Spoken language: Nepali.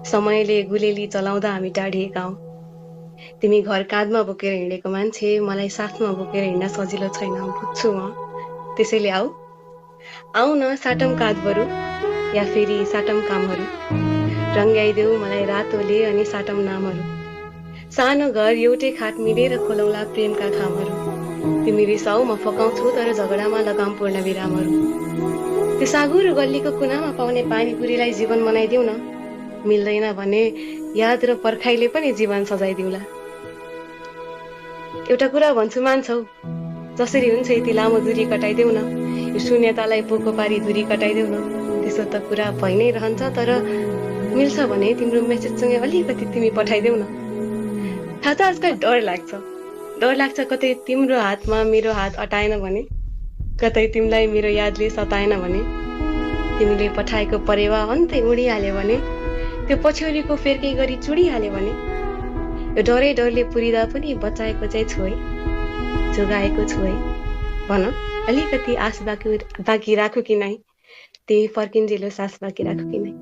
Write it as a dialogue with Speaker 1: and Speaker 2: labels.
Speaker 1: समयले गुलेली चलाउँदा हामी टाढिएका हौँ। तिमी घर काँधमा बोकेर हिँडेको मान्छे, मलाई साथमा बोकेर हिँड्न सजिलो छैन, बुझ्छु म। त्यसैले आऊ न साटम काँधबरु, या फेरि साटम कामहरू। रङ्ग्याइदेऊ मलाई रातोले अनि साटम नामहरू। सानो घर एउटै खाट मिलेर खोलौला प्रेमका खामहरू। तिमी रिसाऊ म फकाउँछु, तर झगडामा लगाम पूर्ण विरामहरू। त्यो साँघुरो गल्लीको कुनामा पाउने पानीपुरीलाई जीवन बनाइदेऊ न। मिल्दैन भने याद र पर्खाइले पनि जीवन सजाइदिउला। एउटा कुरा भन्छु मान्छौ, जसरी हुन्छ यति लामो दूरी कटाइदेऊ न। यो शून्यतालाई पोको पारी दूरी कटाइदेऊ न। त्यसो त कुरा भइ नै रहन्छ, तर मिल्छ भने तिम्रो मेसेजसँगै अलिकति तिमी पठाइदेऊ न। थाहा छ आजकल डर लाग्छ कतै तिम्रो हातमा मेरो हात अटाएन भने, कतै तिमीलाई मेरो यादले सताएन भने, तिमीले पठाएको परेवा अन्तै उडिहाल्यो भने, त्यो पछ्यौरीको फेर्कै गरी चुडिहाल्यो भने, यो डरले पुरिँदा पनि बचाएको चाहिँ छु है, जोगाएको छु है। भन अलिकति आश बाँकी राखु कि नै, तिमी फर्किन्जेलो सास बाँकी राखु कि नै।